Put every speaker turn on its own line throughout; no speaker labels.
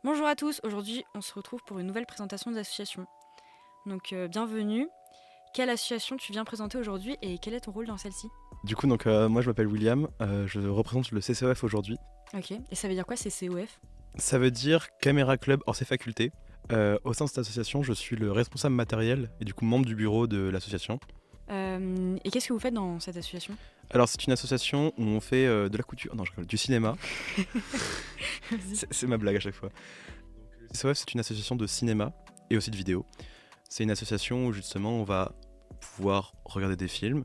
Bonjour à tous, aujourd'hui on se retrouve pour une nouvelle présentation d'association. Donc bienvenue, quelle association tu viens présenter aujourd'hui et quel est ton rôle dans celle-ci?
Moi je m'appelle William, je représente le CCOF aujourd'hui.
Ok, et ça veut dire quoi c'est COF?
Ça veut dire Caméra Club hors ses facultés. Au sein de cette association, je suis le responsable matériel et du coup membre du bureau de l'association.
Et qu'est-ce que vous faites dans cette association?
Alors c'est une association où on fait de la couture, non je rigole, du cinéma,
Vas-y.
c'est ma blague à chaque fois. Le CCOF c'est une association de cinéma et aussi de vidéo. C'est une association où justement on va pouvoir regarder des films,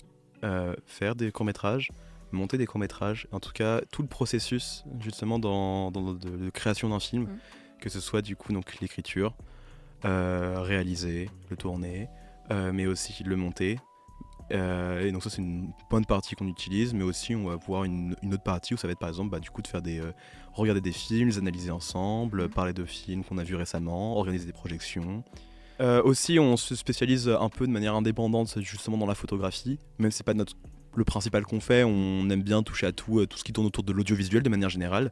faire des courts-métrages, monter des courts-métrages, en tout cas tout le processus justement de création d'un film,
Mhm.
que ce soit du coup donc l'écriture, réaliser, le tourner, mais aussi le monter. Et donc ça c'est une bonne partie qu'on utilise, mais aussi on va avoir une autre partie où ça va être par exemple du coup de faire regarder des films, les analyser ensemble, parler de films qu'on a vus récemment, organiser des projections. Aussi, on se spécialise un peu de manière indépendante justement dans la photographie, même si c'est pas le principal qu'on fait, on aime bien toucher à tout ce qui tourne autour de l'audiovisuel de manière générale,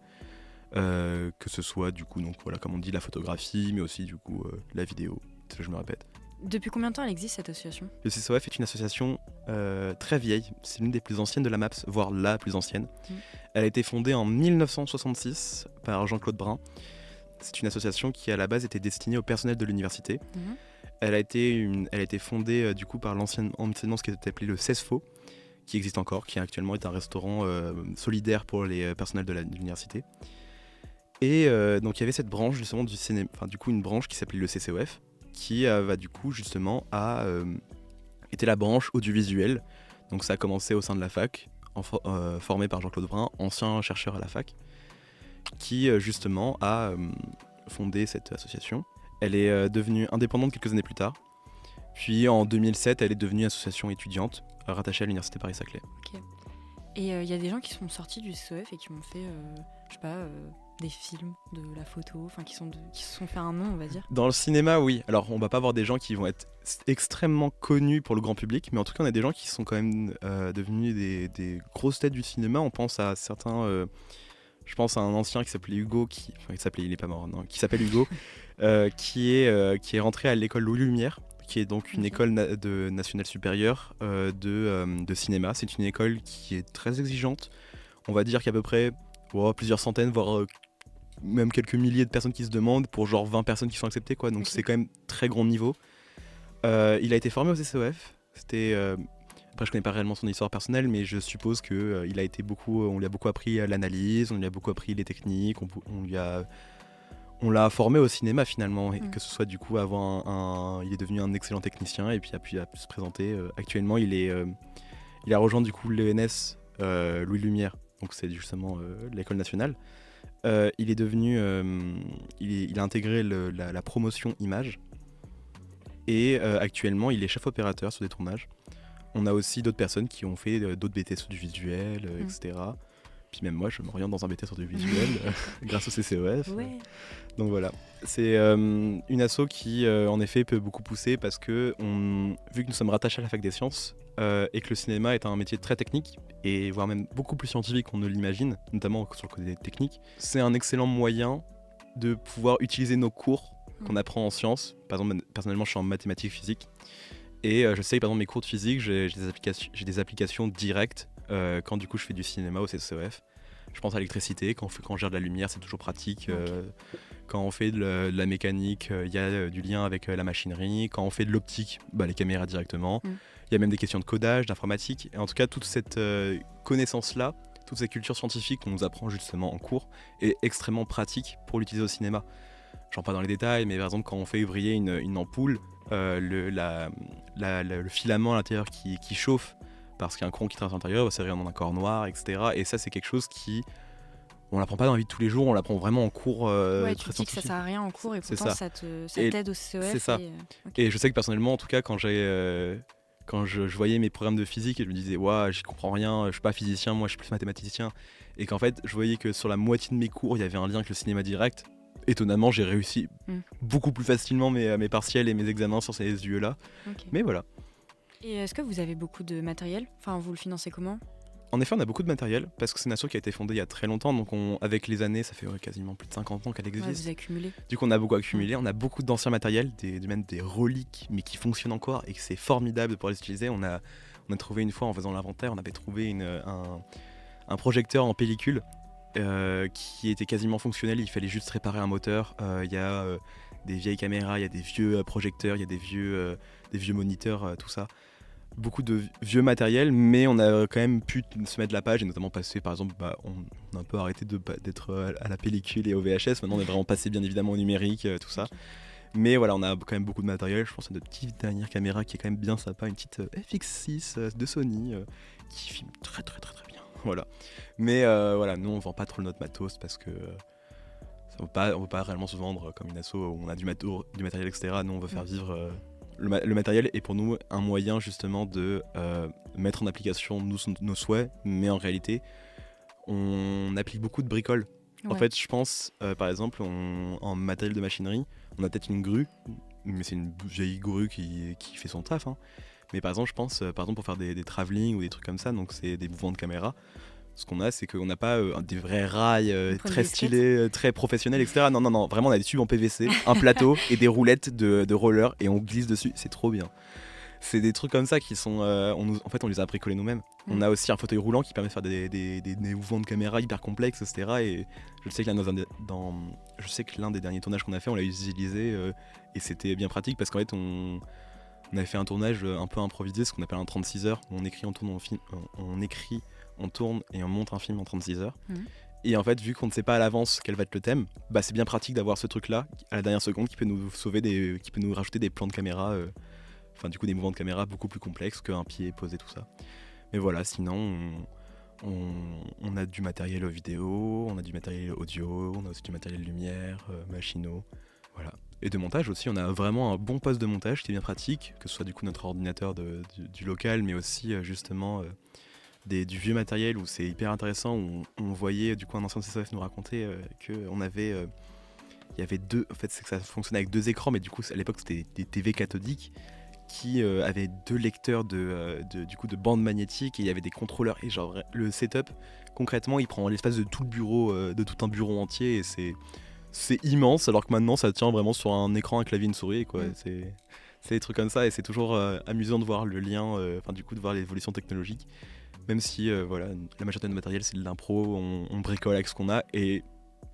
que ce soit du coup donc voilà comme on dit la photographie, mais aussi du coup la vidéo. C'est ça que je me répète.
Depuis combien de temps elle existe cette association?
Le CCOF est une association très vieille, c'est l'une des plus anciennes de la MAPS, voire la plus ancienne.
Mhm.
Elle a été fondée en 1966 par Jean-Claude Brun. C'est une association qui à la base était destinée au personnel de l'université.
Mhm.
Elle a été fondée du coup par anciennement ce qui était appelé le CESFO, qui existe encore, qui actuellement est un restaurant solidaire pour les personnels de l'université. Et donc il y avait cette branche justement du cinéma, enfin du coup une branche qui s'appelait le CCOF, qui va du coup justement était la branche audiovisuelle. Donc ça a commencé au sein de la fac, formé par Jean-Claude Brun, ancien chercheur à la fac, qui justement a fondé cette association. Elle est devenue indépendante quelques années plus tard. Puis en 2007, elle est devenue association étudiante rattachée à l'université Paris-Saclay.
Ok. Et il y a des gens qui sont sortis du COF et qui ont fait, je sais pas, des films, de la photo, enfin qui se sont fait un nom on va dire.
Dans le cinéma, oui. Alors, on va pas avoir des gens qui vont être extrêmement connus pour le grand public, mais en tout cas, on a des gens qui sont quand même devenus des grosses têtes du cinéma. On pense à certains. Je pense à un ancien qui s'appelait Hugo, il est pas mort, non, qui s'appelle Hugo, qui est rentré à l'école Louis Lumière, qui est donc une
Ok.
école nationale supérieure de cinéma. C'est une école qui est très exigeante. On va dire qu'il y a à peu près plusieurs centaines, voire même quelques milliers de personnes qui se demandent pour genre 20 personnes qui sont acceptées, quoi. Donc
Ok.
c'est quand même très grand niveau. Il a été formé au CCOF. Après, je connais pas réellement son histoire personnelle, mais je suppose que on lui a beaucoup appris l'analyse, on lui a beaucoup appris les techniques, on l'a formé au cinéma finalement, et
Mm.
que ce soit du coup il est devenu un excellent technicien et puis a pu se présenter. Actuellement, il a rejoint du coup l'ENS Louis Lumière, donc c'est justement l'école nationale. Il est devenu, il a intégré la promotion image et actuellement il est chef opérateur sur des tournages. On a aussi d'autres personnes qui ont fait d'autres BTS sur du visuel,
Mm.
etc. Puis même moi, je m'oriente dans un BTS sur du visuel grâce au CCOF.
Ouais.
Donc voilà, c'est une asso qui en effet peut beaucoup pousser parce que vu que nous sommes rattachés à la fac des sciences et que le cinéma est un métier très technique et voire même beaucoup plus scientifique qu'on ne l'imagine, notamment sur le côté technique, c'est un excellent moyen de pouvoir utiliser nos cours qu'on apprend en sciences. Par exemple, personnellement, je suis en mathématiques physique et je sais que par exemple mes cours de physique, j'ai des applications directes quand du coup je fais du cinéma au CCEF. Je pense à l'électricité, quand on gère de la lumière, c'est toujours pratique. Quand on fait de la mécanique, il y a du lien avec la machinerie. Quand on fait de l'optique, les caméras directement.
Mm.
Il y a même des questions de codage, d'informatique. Et en tout cas, toute cette connaissance-là, toute cette culture scientifique qu'on nous apprend justement en cours est extrêmement pratique pour l'utiliser au cinéma. J'en parle dans les détails, mais par exemple, quand on fait briller une ampoule, le filament à l'intérieur qui chauffe parce qu'il y a un courant qui traverse à l'intérieur, c'est vraiment un corps noir, etc. Et ça, c'est quelque chose on l'apprend pas dans la vie de tous les jours, on l'apprend vraiment en cours
Ouais, tu
très
te dis que ça
scientifique.
sert à rien en cours et
C'est
pourtant
ça.
ça
Et
t'aide au CEF.
c'est ça.
Ok.
Et je sais que personnellement, en tout cas, quand je voyais mes programmes de physique, je me disais, ouah, j'y comprends rien, je suis pas physicien, moi je suis plus mathématicien. Et qu'en fait, je voyais que sur la moitié de mes cours, il y avait un lien avec le cinéma direct. Étonnamment, j'ai réussi
Mm.
beaucoup plus facilement mes partiels et mes examens sur ces yeux-là.
Ok.
Mais voilà.
Et est-ce que vous avez beaucoup de matériel? Enfin, vous le financez comment?
En effet, on a beaucoup de matériel parce que c'est une asso qui a été fondée il y a très longtemps. Donc, avec les années, ça fait quasiment plus de 50 ans qu'elle
Ouais,
existe.
vous accumulez.
Du coup, on a beaucoup accumulé. On a beaucoup d'anciens matériels, même des reliques, mais qui fonctionnent encore et que c'est formidable pour les utiliser. On a trouvé une fois en faisant l'inventaire, on avait trouvé un projecteur en pellicule qui était quasiment fonctionnel. Il fallait juste réparer un moteur. Il y a des vieilles caméras, il y a des vieux projecteurs, il y a des vieux moniteurs, tout ça. Beaucoup de vieux matériel, mais on a quand même pu se mettre la page et notamment passer, par exemple, on a un peu arrêté d'être à la pellicule et au VHS. Maintenant, on est vraiment passé bien évidemment au numérique, tout ça. Mais voilà, on a quand même beaucoup de matériel. Je pense à notre petite dernière caméra qui est quand même bien sympa, une petite FX6 de Sony qui filme très très très très bien. Voilà. Mais voilà, nous on vend pas trop notre matos parce que on veut pas réellement se vendre comme une asso où on a du matériel, etc. Nous on veut faire vivre le matériel est pour nous un moyen justement de mettre en application nos souhaits, mais en réalité on applique beaucoup de bricoles.
Ouais.
En fait, je pense par exemple en matériel de machinerie, on a peut-être une grue, mais c'est une vieille grue qui fait son taf. Hein. Mais par exemple, je pense par exemple pour faire des travelling ou des trucs comme ça, donc c'est des mouvements de caméra. Ce qu'on a, c'est qu'on n'a pas des vrais rails très stylés, très professionnels, etc. Non, vraiment on a des tubes en PVC, un plateau et des roulettes de roller et on glisse dessus, c'est trop bien. C'est des trucs comme ça qui sont... en fait, on les a bricolés nous-mêmes. On a aussi un fauteuil roulant qui permet de faire des mouvements de caméra hyper complexes, etc. Et je sais que l'un des derniers tournages qu'on a fait, on l'a utilisé et c'était bien pratique parce qu'en fait, on avait fait un tournage un peu improvisé, ce qu'on appelle un 36 heures, où on écrit, on tourne et on monte un film en 36 heures. Et en fait, vu qu'on ne sait pas à l'avance quel va être le thème, c'est bien pratique d'avoir ce truc-là à la dernière seconde qui peut nous qui peut nous rajouter des plans de caméra, du coup des mouvements de caméra beaucoup plus complexes qu'un pied posé, tout ça. Mais voilà, sinon on a du matériel vidéo, on a du matériel audio, on a aussi du matériel lumière, machinaux, voilà. Et de montage aussi, on a vraiment un bon poste de montage qui est bien pratique, que ce soit du coup notre ordinateur du local, mais aussi justement du vieux matériel où c'est hyper intéressant, où on voyait du coup un ancien CSOF nous raconter qu'on avait, il y avait deux, en fait c'est que ça fonctionnait avec deux écrans, mais du coup à l'époque c'était des TV cathodiques qui avaient deux lecteurs de bandes magnétiques et il y avait des contrôleurs et genre le setup concrètement il prend l'espace de tout le bureau, de tout un bureau entier et c'est immense alors que maintenant ça tient vraiment sur un écran, un clavier, une souris quoi. C'est des trucs comme ça et c'est toujours amusant de voir le lien, de voir l'évolution technologique. Même si la majorité de notre matériel c'est de l'impro, on bricole avec ce qu'on a et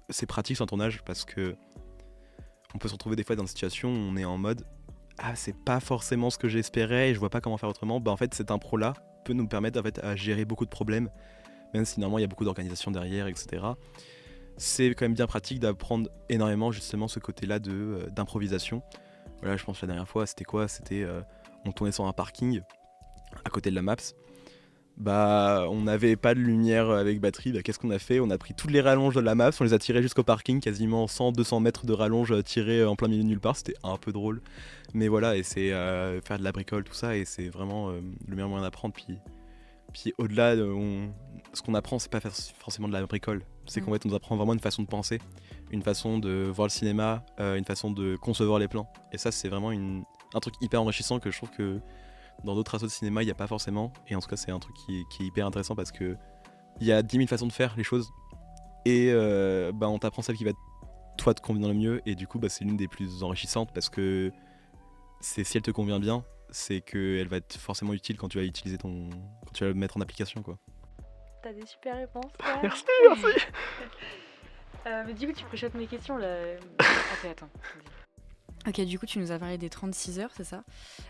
c'est pratique sur un tournage parce que on peut se retrouver des fois dans une situation où on est en mode c'est pas forcément ce que j'espérais et je vois pas comment faire autrement. En fait cette impro là peut nous permettre en fait, à gérer beaucoup de problèmes, même si normalement il y a beaucoup d'organisation derrière, etc. C'est quand même bien pratique d'apprendre énormément justement ce côté là d'improvisation. Voilà, je pense que la dernière fois c'était on tournait sur un parking à côté de la Maps. On n'avait pas de lumière avec batterie, qu'est-ce qu'on a fait ? On a pris toutes les rallonges de la map, on les a tirées jusqu'au parking, quasiment 100-200 mètres de rallonge tirées en plein milieu de nulle part, c'était un peu drôle. Mais voilà, et c'est faire de la bricole, tout ça, et c'est vraiment le meilleur moyen d'apprendre. Puis au-delà, ce qu'on apprend, c'est pas forcément de la bricole, c'est qu'en fait on nous apprend vraiment une façon de penser, une façon de voir le cinéma, une façon de concevoir les plans. Et ça c'est vraiment un truc hyper enrichissant que je trouve que dans d'autres assos de cinéma, il n'y a pas forcément. Et en tout cas, c'est un truc qui est hyper intéressant parce qu'il y a 10 000 façons de faire les choses. Et on t'apprend celle qui va toi te convenir le mieux. Et du coup, c'est l'une des plus enrichissantes parce que si elle te convient bien, c'est qu'elle va être forcément utile quand tu vas l'utiliser quand tu vas le mettre en application, quoi.
T'as des super réponses.
Merci.
Mais du coup, tu projettes mes questions là.
Attends. Ok, du coup, tu nous as parlé des 36 heures, c'est ça ?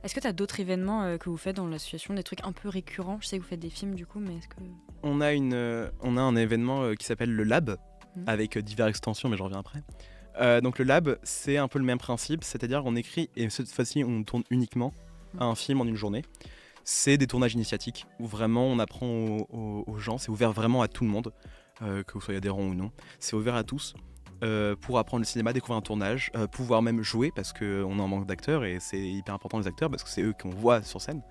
Est-ce que tu as d'autres événements que vous faites dans l'association, des trucs un peu récurrents ? Je sais que vous faites des films, du coup, mais est-ce que...
On a un événement qui s'appelle le Lab, avec diverses extensions, mais j'en reviens après. Donc le Lab, c'est un peu le même principe, c'est-à-dire qu'on écrit, et cette fois-ci, on tourne uniquement un film en une journée. C'est des tournages initiatiques, où vraiment on apprend aux gens, c'est ouvert vraiment à tout le monde, que vous soyez adhérents ou non. C'est ouvert à tous. Pour apprendre le cinéma, découvrir un tournage, pouvoir même jouer parce qu'on est en manque d'acteurs et c'est hyper important les acteurs parce que c'est eux qu'on voit sur scène.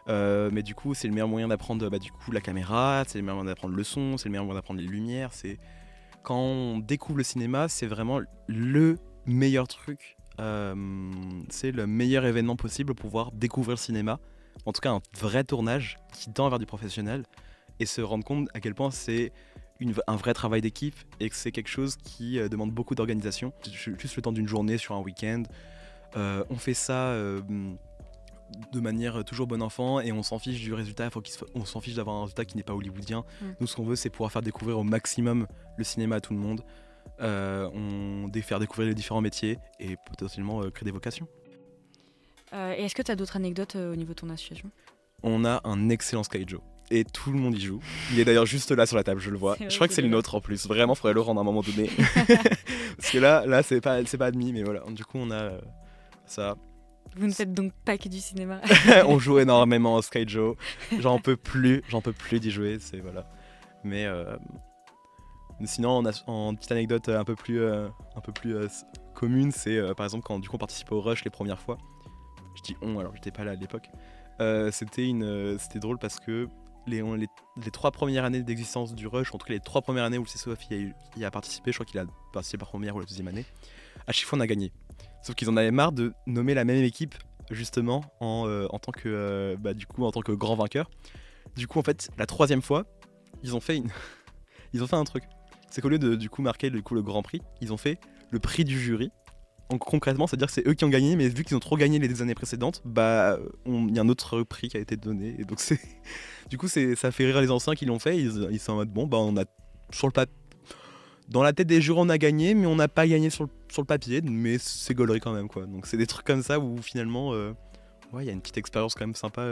Mais du coup, c'est le meilleur moyen d'apprendre la caméra, c'est le meilleur moyen d'apprendre le son, c'est le meilleur moyen d'apprendre les lumières. Quand on découvre le cinéma, c'est vraiment le meilleur truc. C'est le meilleur événement possible pour pouvoir découvrir le cinéma. En tout cas, un vrai tournage qui tend vers du professionnel. et se rendre compte à quel point c'est un vrai travail d'équipe et que c'est quelque chose qui demande beaucoup d'organisation. Juste le temps d'une journée sur un week-end. On fait ça de manière toujours bon enfant et on s'en fiche du résultat. On s'en fiche d'avoir un résultat qui n'est pas hollywoodien. Nous, ce qu'on veut, c'est pouvoir faire découvrir au maximum le cinéma à tout le monde. Faire découvrir les différents métiers et potentiellement créer des vocations.
Et est-ce que tu as d'autres anecdotes au niveau de ton association ?
On a un excellent Skyjo et tout le monde y joue. Il est d'ailleurs juste là sur la table, je le vois. Je crois que c'est le nôtre en plus. Vraiment, faudrait le rendre à un moment donné. Parce que là c'est pas admis, mais voilà. Du coup, on a ça.
Vous ne faites donc pas que du cinéma.
On joue énormément au Skyjo. J'en peux plus d'y jouer. C'est voilà. Mais sinon, en petite anecdote un peu plus commune, c'est par exemple quand du coup on participait au Rush les premières fois. Je dis on, alors j'étais pas là à l'époque. C'était drôle parce que les 3 premières années d'existence du Rush, en tout cas les 3 premières années où le CCOF y a participé, je crois qu'il a participé la première ou la deuxième année, à chaque fois on a gagné. Sauf qu'ils en avaient marre de nommer la même équipe justement en tant que grand vainqueur. Du coup en fait la 3e fois, ils ont fait un truc. C'est qu'au lieu de du coup marquer le grand prix, ils ont fait le prix du jury. Donc concrètement, c'est-à-dire que c'est eux qui ont gagné, mais vu qu'ils ont trop gagné les années précédentes, il y a un autre prix qui a été donné. Et donc ça fait rire les anciens qui l'ont fait. Ils sont en mode on a sur le papier, dans la tête des jurys on a gagné, mais on n'a pas gagné sur le papier, mais c'est gaulerie quand même quoi. Donc c'est des trucs comme ça où finalement, il y a une petite expérience quand même sympa,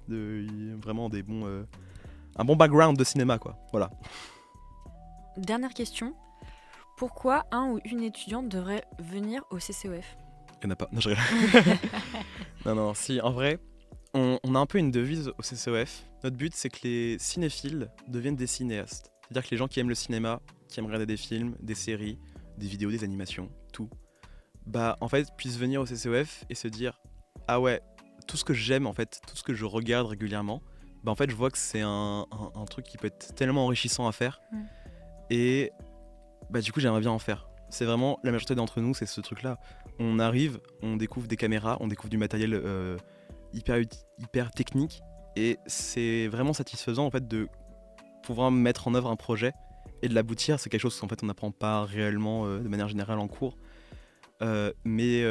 vraiment un bon background de cinéma quoi. Voilà.
Dernière question. Pourquoi un ou une étudiante devrait venir au CCOF ?
Il n'y en a pas. Non, je rigole. non, si, en vrai, on a un peu une devise au CCOF. Notre but, c'est que les cinéphiles deviennent des cinéastes. C'est-à-dire que les gens qui aiment le cinéma, qui aiment regarder des films, des séries, des vidéos, des animations, tout, en fait, puissent venir au CCOF et se dire « Ah ouais, tout ce que j'aime, en fait, tout ce que je regarde régulièrement, en fait, je vois que c'est un truc qui peut être tellement enrichissant à faire. Et du coup, j'aimerais bien en faire. » C'est vraiment, la majorité d'entre nous, c'est ce truc-là. On arrive, on découvre des caméras, on découvre du matériel hyper technique. Et c'est vraiment satisfaisant, en fait, de pouvoir mettre en œuvre un projet et de l'aboutir. C'est quelque chose qu'en fait, on n'apprend pas réellement de manière générale en cours. Mais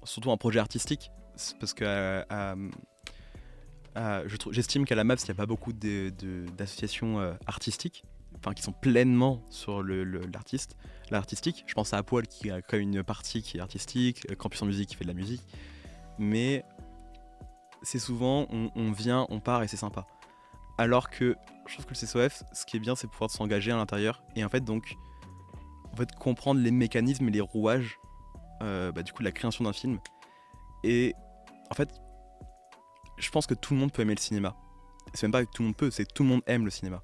surtout un projet artistique. Parce que j'estime qu'à la MAPS, il n'y a pas beaucoup d'associations artistiques. Enfin, qui sont pleinement sur l'artistique. Je pense à Apoil qui a quand même une partie qui est artistique, Campus en musique qui fait de la musique. Mais c'est souvent, on vient, on part et c'est sympa. Alors que je trouve que le CCOF, ce qui est bien, c'est pouvoir s'engager à l'intérieur et en fait comprendre les mécanismes et les rouages du coup de la création d'un film. Et en fait, je pense que tout le monde peut aimer le cinéma. C'est même pas que tout le monde peut, c'est que tout le monde aime le cinéma.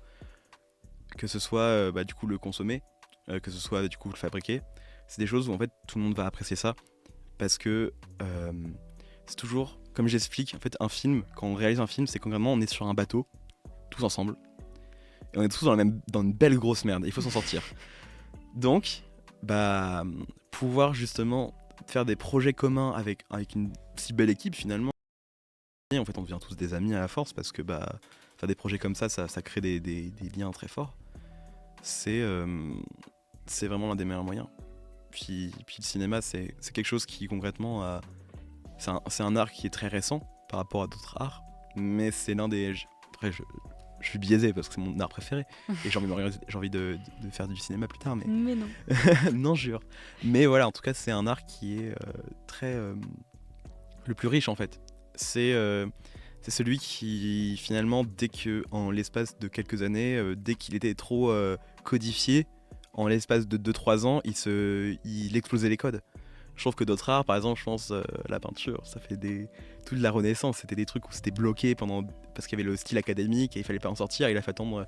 Que ce soit du coup le consommer, que ce soit du coup le fabriquer, c'est des choses où en fait tout le monde va apprécier ça parce que c'est toujours, comme j'explique, en fait un film, quand on réalise un film, c'est concrètement on est sur un bateau, tous ensemble, et on est tous dans une belle grosse merde, il faut s'en sortir. Donc, pouvoir justement faire des projets communs avec une si belle équipe finalement, et en fait on devient tous des amis à la force parce que faire des projets comme ça crée des liens très forts. C'est vraiment l'un des meilleurs moyens. Puis le cinéma, c'est quelque chose qui concrètement c'est un art qui est très récent par rapport à d'autres arts, mais c'est l'un des... Après, je suis biaisé parce que c'est mon art préféré et j'ai envie de faire du cinéma plus tard.
Mais non.
Non, jure. Mais voilà, en tout cas, c'est un art qui est très... le plus riche en fait. C'est celui qui finalement, en l'espace de quelques années, dès qu'il était trop codifié, en l'espace de 2-3 ans, il explosait les codes. Je trouve que d'autres arts, par exemple, je pense la peinture, ça fait toute la Renaissance, c'était des trucs où c'était bloqué parce qu'il y avait le style académique et il fallait pas en sortir. Il a fait attendre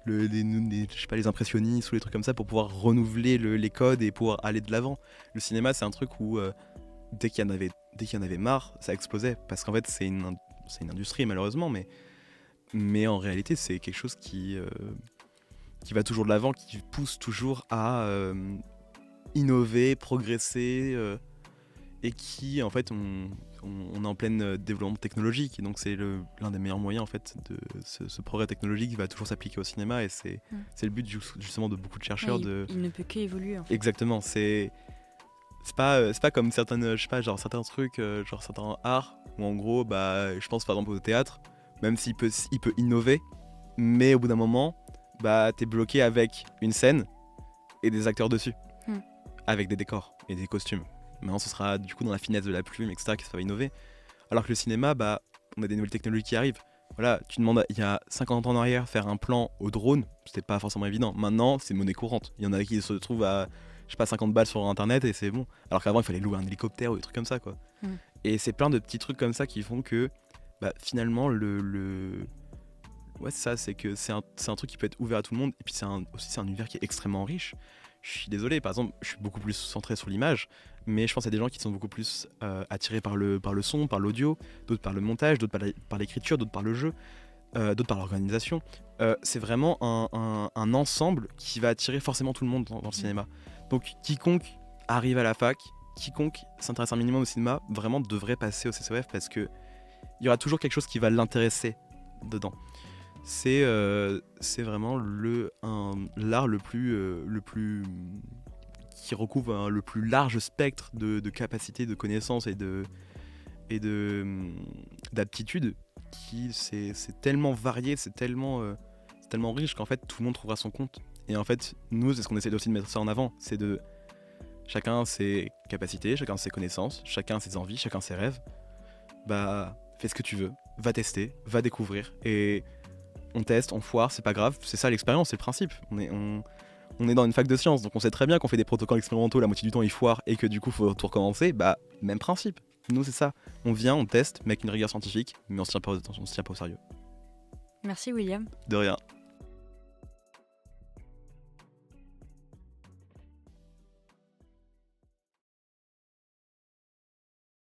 les impressionnistes ou les trucs comme ça pour pouvoir renouveler les codes et pouvoir aller de l'avant. Le cinéma, c'est un truc où dès qu'il y en avait marre, ça explosait parce qu'en fait c'est une industrie malheureusement, mais en réalité c'est quelque chose qui va toujours de l'avant, qui pousse toujours à innover, progresser et qui en fait on est en plein développement technologique, et donc c'est l'un des meilleurs moyens en fait de ce progrès technologique va toujours s'appliquer au cinéma, et c'est le but justement de beaucoup de chercheurs.
Il ne peut qu'évoluer en fait.
Exactement, c'est pas comme certaines, je sais pas, genre certains trucs, genre certains arts où en gros, je pense par exemple au théâtre, même s'il peut innover, mais au bout d'un moment, t'es bloqué avec une scène et des acteurs dessus, avec des décors et des costumes. Maintenant, ce sera du coup dans la finesse de la plume, etc., que ça va innover. Alors que le cinéma, on a des nouvelles technologies qui arrivent. Voilà, tu demandes il y a 50 ans en arrière faire un plan au drone, c'était pas forcément évident. Maintenant, c'est monnaie courante. Il y en a qui se trouvent à, je sais pas, 50 balles sur internet et c'est bon. Alors qu'avant, il fallait louer un hélicoptère ou des trucs comme ça, quoi. Et c'est plein de petits trucs comme ça qui font que finalement, ouais, c'est ça, c'est que c'est un truc qui peut être ouvert à tout le monde. Et puis aussi, c'est un univers qui est extrêmement riche. Je suis désolé, par exemple, je suis beaucoup plus centré sur l'image, mais je pense à des gens qui sont beaucoup plus attirés par le son, par l'audio, d'autres par le montage, d'autres par l'écriture, d'autres par le jeu, d'autres par l'organisation. C'est vraiment un ensemble qui va attirer forcément tout le monde dans le cinéma. Donc quiconque arrive à la fac, quiconque s'intéresse un minimum au cinéma, vraiment devrait passer au CCOF, parce que il y aura toujours quelque chose qui va l'intéresser dedans. C'est vraiment l'art le plus qui recouvre le plus large spectre de capacités, de connaissances et d'aptitudes. C'est tellement varié, c'est tellement riche qu'en fait tout le monde trouvera son compte. Et en fait, nous, c'est ce qu'on essaie aussi de mettre ça en avant, c'est de chacun ses capacités, chacun ses connaissances, chacun ses envies, chacun ses rêves. Fais ce que tu veux, va tester, va découvrir, et on teste, on foire, c'est pas grave, c'est ça l'expérience, c'est le principe. On est dans une fac de sciences, donc on sait très bien qu'on fait des protocoles expérimentaux, la moitié du temps ils foirent et que du coup faut tout recommencer, même principe. Nous c'est ça, on vient, on teste, mais avec une rigueur scientifique, mais on se tient pas au sérieux.
Merci William.
De rien.